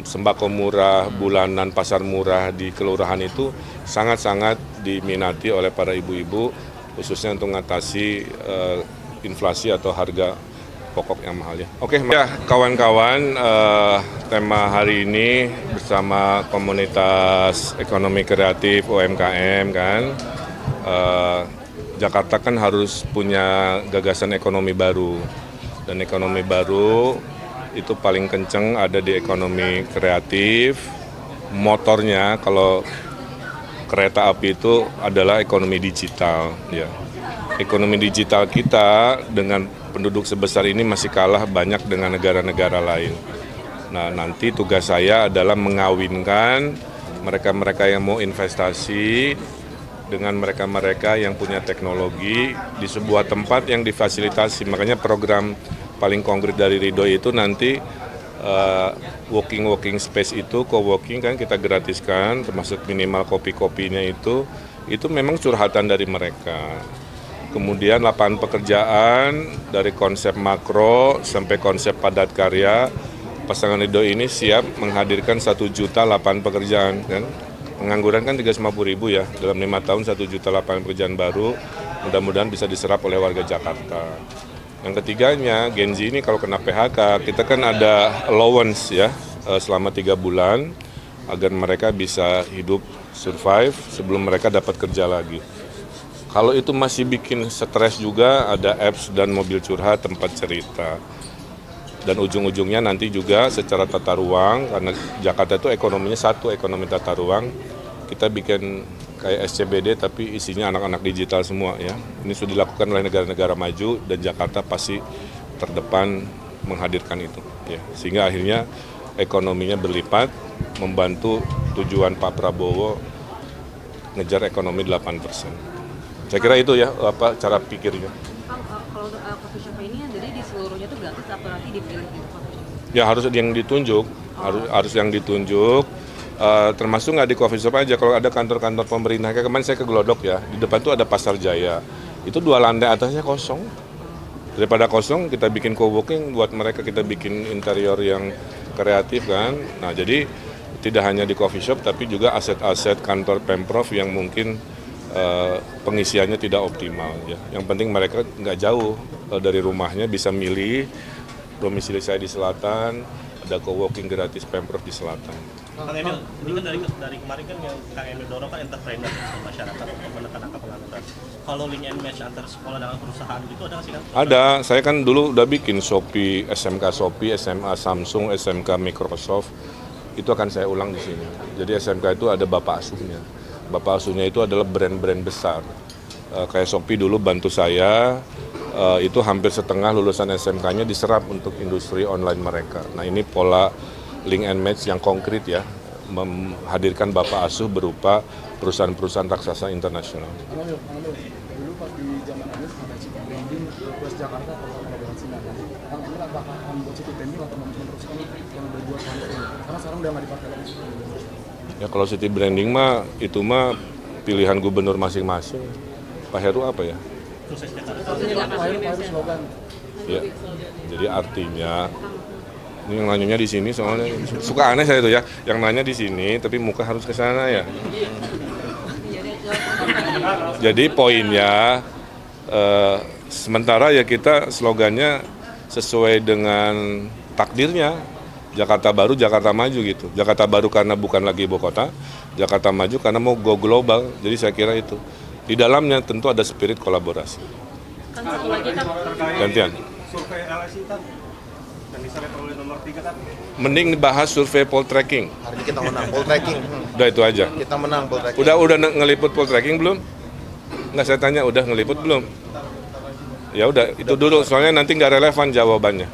sembako murah, bulanan, pasar murah di kelurahan itu sangat-sangat diminati oleh para ibu-ibu, khususnya untuk mengatasi inflasi atau harga pokok yang mahal ya. Oke, ya kawan-kawan, tema hari ini bersama komunitas ekonomi kreatif UMKM kan, Jakarta kan harus punya gagasan ekonomi baru, dan ekonomi baru itu paling kenceng ada di ekonomi kreatif. Motornya kalau kereta api itu adalah ekonomi digital ya. Ekonomi digital kita dengan penduduk sebesar ini masih kalah banyak dengan negara-negara lain. Nah, nanti tugas saya adalah mengawinkan mereka-mereka yang mau investasi dengan mereka-mereka yang punya teknologi di sebuah tempat yang difasilitasi. Makanya program paling konkret dari Ridho itu nanti working space itu, co-working kan kita gratiskan, termasuk minimal kopi-kopinya itu memang curhatan dari mereka. Kemudian lapangan pekerjaan dari konsep makro sampai konsep padat karya, pasangan Ridho ini siap menghadirkan 1 juta lapangan pekerjaan kan. Pengangguran kan 350.000 ya, dalam 5 tahun 1 juta lapangan pekerjaan baru, mudah-mudahan bisa diserap oleh warga Jakarta. Yang ketiganya, Gen Z ini kalau kena PHK, kita kan ada allowance ya selama 3 bulan agar mereka bisa hidup, survive sebelum mereka dapat kerja lagi. Kalau itu masih bikin stres juga, ada apps dan mobil curhat, tempat cerita. Dan ujung-ujungnya nanti juga secara tata ruang, karena Jakarta itu ekonominya satu, ekonomi tata ruang, kita bikin kayak SCBD tapi isinya anak-anak digital semua ya. Ini sudah dilakukan oleh negara-negara maju dan Jakarta pasti terdepan menghadirkan itu ya. Sehingga akhirnya ekonominya berlipat, membantu tujuan Pak Prabowo ngejar ekonomi 8%. Saya kira itu ya cara pikirnya. Kalau untuk coffee shop ini jadi di seluruhnya itu gratis atau nanti dipilih gitu coffee shop? Ya harus yang ditunjuk, harus yang ditunjuk. Termasuk nggak di coffee shop aja, kalau ada kantor-kantor pemerintah, kayak kemarin saya ke Glodok ya, di depan tuh ada Pasar Jaya, itu 2 lantai atasnya kosong. Daripada kosong, kita bikin co-working buat mereka, kita bikin interior yang kreatif kan. Nah jadi tidak hanya di coffee shop, tapi juga aset-aset kantor Pemprov yang mungkin pengisiannya tidak optimal ya. Yang penting mereka nggak jauh dari rumahnya, bisa milih. Domisili saya di selatan, ada co-working gratis Pemprov di selatan. Kang Emil, ini kan dari kemarin kan yang Kang Emil dorong kan entrepreneur untuk masyarakat untuk menekan angka pengangguran. Kalau link and match antar sekolah dengan perusahaan gitu ada nggak sih kan? Ada, saya kan dulu udah bikin Shopee, SMK Shopee, SMA Samsung, SMK Microsoft, itu akan saya ulang di sini. Jadi SMK itu ada bapak asuhnya. Bapak asuhnya itu adalah brand-brand besar. Kayak Shopee dulu bantu saya, itu hampir setengah lulusan SMK-nya diserap untuk industri online mereka. Nah ini pola link and match yang konkret ya, menghadirkan bapak asuh berupa perusahaan-perusahaan raksasa internasional. Dulu pas di zaman Anies ada city branding plus Jakarta atau kolaborasi nggak? Kang Emil apakah akan membuat city branding atau meneruskan yang berbuat langsung? Karena sekarang udah nggak dipakai lagi. Ya kalau city branding mah itu mah pilihan gubernur masing-masing. Pak Heru apa ya? Sukses Jakarta. Slogan. Ya, jadi artinya ini yang nanyanya di sini soalnya suka aneh saya itu ya, yang nanya di sini tapi muka harus ke sana ya. Jadi poinnya sementara ya kita slogannya sesuai dengan takdirnya, Jakarta Baru, Jakarta Maju gitu. Jakarta Baru karena bukan lagi ibu kota, Jakarta Maju karena mau go global. Jadi saya kira itu. Di dalamnya tentu ada spirit kolaborasi. Kan satu lagi kan Gantian. Survei LSI kan dan diselek oleh nomor 3 kan. Mending dibahas survei poltreking. Hari ini kita menang poltreking. Udah itu aja. Kita menang poltreking. Udah ngeliput poltreking belum? Nggak, saya tanya udah ngeliput belum? Ya udah itu dulu soalnya nanti nggak relevan jawabannya.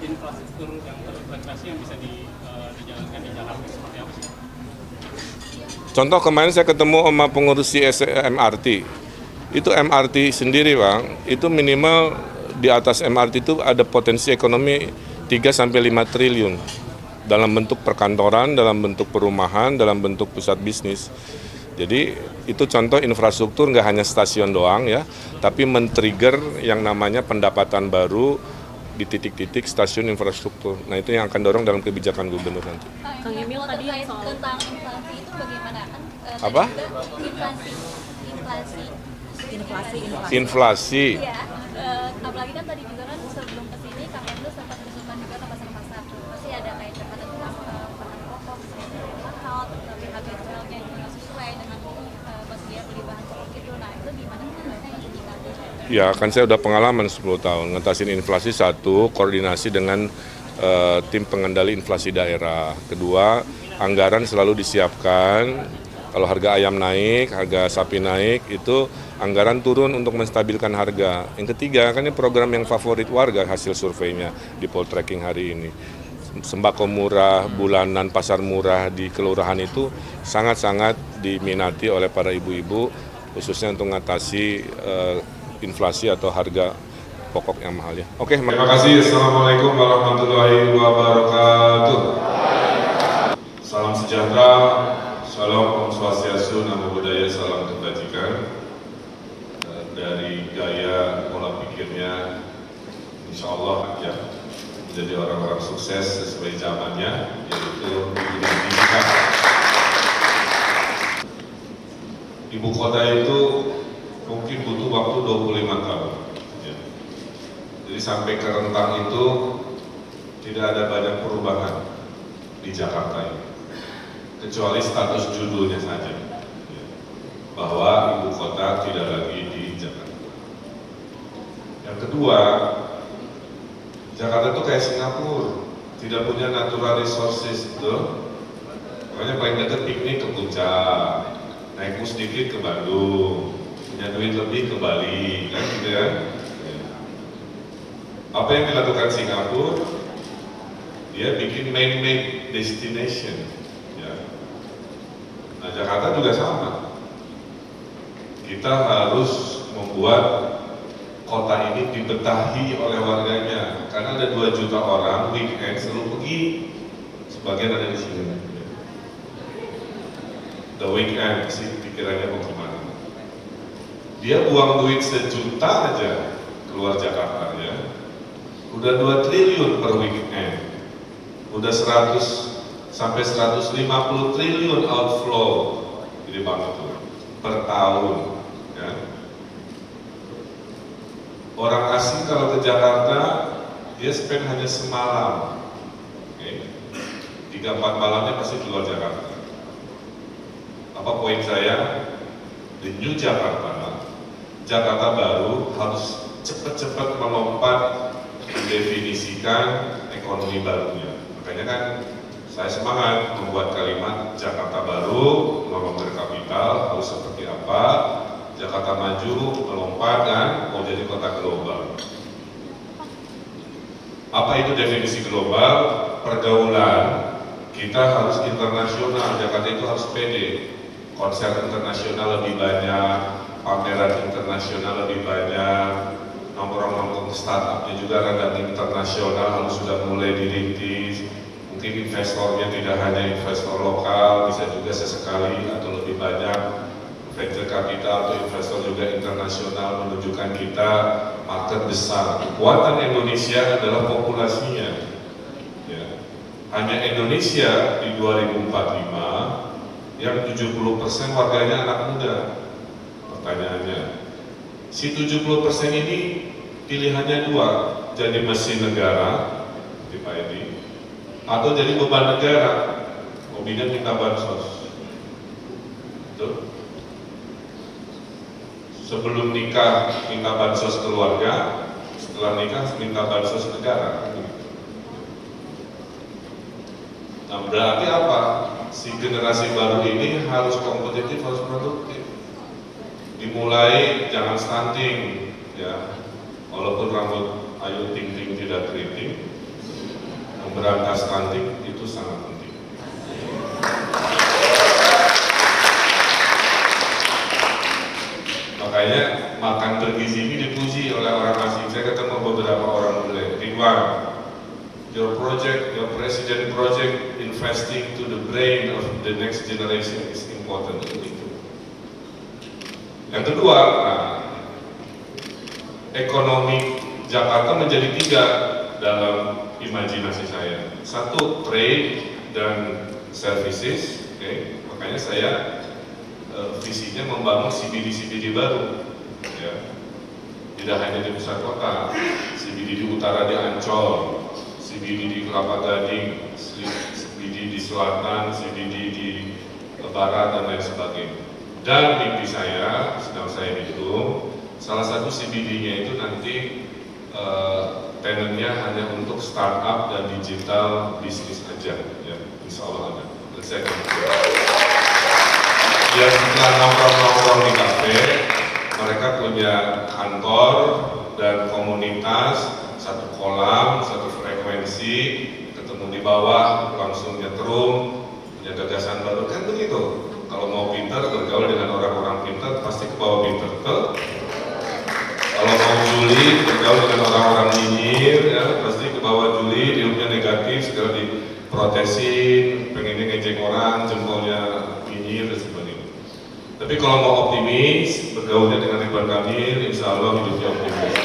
Infrastruktur yang terintegrasi yang bisa dijalankan di Jakarta seperti apa sih? Contoh kemarin saya ketemu sama pengurus MRT. Itu MRT sendiri Bang, itu minimal di atas MRT itu ada potensi ekonomi 3-5 triliun. Dalam bentuk perkantoran, dalam bentuk perumahan, dalam bentuk pusat bisnis. Jadi itu contoh infrastruktur nggak hanya stasiun doang ya, tapi men-trigger yang namanya pendapatan baru di titik-titik stasiun infrastruktur. Nah itu yang akan dorong dalam kebijakan gubernur nanti. Kang Emil tadi yang soal tentang inflasi itu bagaimana kan? Apa? Inflasi. Iya, apalagi kan tadi juga kan sebelum kesini KPMD sempat berusukan juga ke pasar-pasar. Pasti ada kayak catatan tentang bahan pokok, mahal, tapi harga jualnya juga sesuai dengan bagi dia beli bahan pokok itu. Nah itu gimana sebenarnya indikatornya? Ya kan saya udah pengalaman 10 tahun ngatasin inflasi. Satu, koordinasi dengan tim pengendali inflasi daerah. Kedua, anggaran selalu disiapkan. Kalau harga ayam naik, harga sapi naik, itu anggaran turun untuk menstabilkan harga. Yang ketiga, kan ini program yang favorit warga hasil surveinya di Poltreking hari ini. Sembako murah, bulanan, pasar murah di kelurahan itu sangat-sangat diminati oleh para ibu-ibu, khususnya untuk mengatasi inflasi atau harga pokok yang mahal ya. Oke, terima kasih. Assalamualaikum warahmatullahi wabarakatuh. Salam sejahtera. Shalom, Om Swastiastu, Namo Buddhaya, salam kebajikan. Dari gaya pola pikirnya, insya Allah ya, menjadi orang-orang sukses sesuai zamannya, yaitu pendidikan. Ibu kota itu mungkin butuh waktu 25 tahun. Ya. Jadi sampai ke rentang itu tidak ada banyak perubahan di Jakarta ini. Kecuali status judulnya saja, bahwa ibu kota tidak lagi di Jakarta. Yang kedua, Jakarta itu kayak Singapura, tidak punya natural resources itu. Makanya paling dekat piknik ke Puncak, naik bus sedikit ke Bandung, punya duit lebih ke Bali, kan gitu ya. Apa yang dilakukan Singapura? Dia bikin man-made destination. Nah, Jakarta juga sama. Kita harus membuat kota ini dibetahi oleh warganya. Karena ada 2 juta orang weekend selalu pergi. Sebagian ada di sini. The weekend sih pikirannya mau kemana. Dia buang duit 1 juta aja keluar Jakarta ya. Udah 2 triliun per weekend. Udah 100 sampai 150 triliun outflow di bank itu per tahun ya. Orang asing kalau ke Jakarta dia spend hanya semalam, 3-4 malamnya pasti keluar Jakarta. Apa poin saya? Di New Jakarta, Jakarta baru harus cepat-cepat melompat mendefinisikan ekonomi barunya. Makanya kan saya semangat membuat kalimat Jakarta baru, melompat kapital harus seperti apa, Jakarta maju, melompat dan mau jadi kota global. Apa itu definisi global? Pergaulan kita harus internasional, Jakarta itu harus pede. Konser internasional lebih banyak, pameran internasional lebih banyak, nongkrong-nongkrong startupnya juga rada internasional harus sudah mulai dirintis. Mungkin investornya tidak hanya investor lokal, bisa juga sesekali atau lebih banyak venture capital atau investor juga internasional menunjukkan kita market besar. Kekuatan Indonesia adalah populasinya. Ya. Hanya Indonesia di 2045 yang 70% warganya anak muda. Pertanyaannya, si 70% ini pilihannya 2, jadi mesin negara di Pak Edi, atau jadi beban negara, hobinya minta bansos. Betul? Sebelum nikah minta bansos keluarga, setelah nikah minta bansos negara. Nah berarti apa? Si generasi baru ini harus kompetitif, harus produktif. Dimulai jangan stunting, ya. Walaupun rambut Ayu Ting Ting tidak keriting, memberantas stunting itu sangat penting. Makanya makan bergizi ini dipuji oleh orang asing. Saya ketemu beberapa orang bule. Ridwan, your project, your president project, investing to the brain of the next generation is important. Yang kedua, ekonomi Jakarta menjadi 3, dalam imajinasi saya. Satu, trade dan services, makanya saya visinya membangun CBD baru, ya. Tidak hanya di pusat kota, CBD di utara di Ancol, CBD di Kelapa Gading, CBD di selatan, CBD di barat dan lain sebagainya. Dan mimpi saya, sedang saya hitung, salah satu CBD-nya itu nanti tenannya hanya untuk startup dan digital bisnis aja, ya, insya Allah ada. Dan saya biar setelah nongkrong-nongkrong di kafe, mereka punya kantor dan komunitas, satu kolam, satu frekuensi, ketemu di bawah, langsung nyetrum, punya gagasan baru, kan begitu. Kalau mau pintar, bergaul dengan orang-orang pintar, pasti ke bawah pintar. Kalau mau juli, bergaul dengan orang-orang nyinyir, ya, pasti ke bawah juli, hidupnya negatif, segera diprotesin, pengennya ngejek orang, jempolnya nyinyir, dan sebagainya. Tapi kalau mau optimis, bergaulnya dengan Ridwan Kamil, insya Allah hidupnya optimis.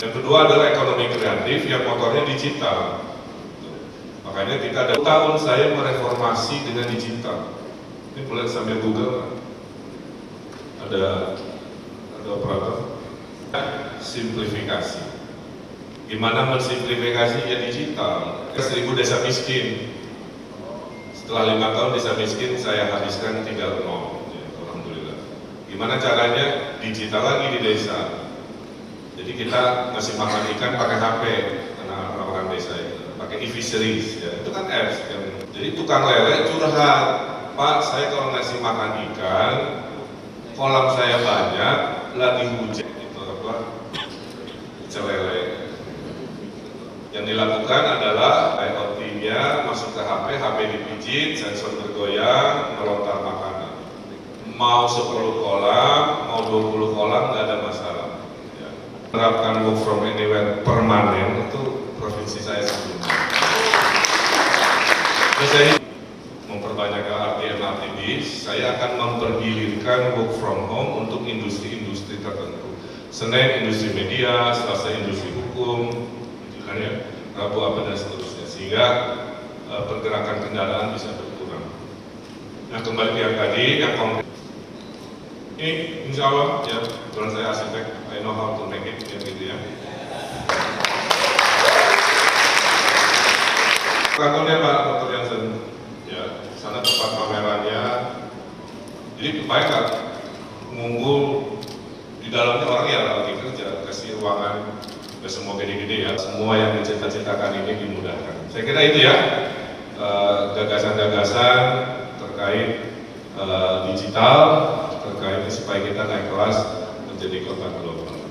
Yang kedua adalah ekonomi kreatif yang motornya digital. Makanya kita ada tahun saya mereformasi dengan digital. Ini boleh sambil Google. Ada operator. Simplifikasi. Gimana mensimplifikasi ya digital? 1000 desa miskin. Setelah 5 tahun desa miskin saya habiskan tinggal 0. Ya, alhamdulillah. Gimana caranya? Digital lagi di desa. Jadi kita ngasih makan ikan pakai HP, karena orang-orang desa itu pakai e-fisheries, ya. Itu kan apps. Jadi tukang lele curhat, Pak, saya kalau ngasih makan ikan, kolam saya banyak, lagi hujan, itu apa? Celele. Yang dilakukan adalah IoT-nya masuk ke HP dipijit, sensor bergoyang, melontar makanan. Mau 10 kolam, mau 20 kolam, nggak ada masalah. Menerapkan work from anywhere permanen itu provinsi saya sebelumnya. Terus saya memperbanyak LRT bis, saya akan mempergilirkan work from home untuk industri-industri tertentu. Senin industri media, Selasa industri hukum, gitu kan ya, Rabu apa dan seterusnya, sehingga pergerakan kendaraan bisa berkurang. Nah kembali ke yang tadi, yang konkret. Ini insya Allah ya, kalau saya arsitek, I know how to make it, ya gitu ya. Kantornya Pak Dr. Jansen, ya, sana tempat pamerannya. Jadi kebanyakan mengunggul di dalamnya orang ya lagi kerja, kasih ruangan, ya semua gede-gede ya, semua yang dicita-citakan ini dimudahkan. Saya kira itu ya, gagasan-gagasan terkait digital, terkait supaya kita naik kelas menjadi kota global.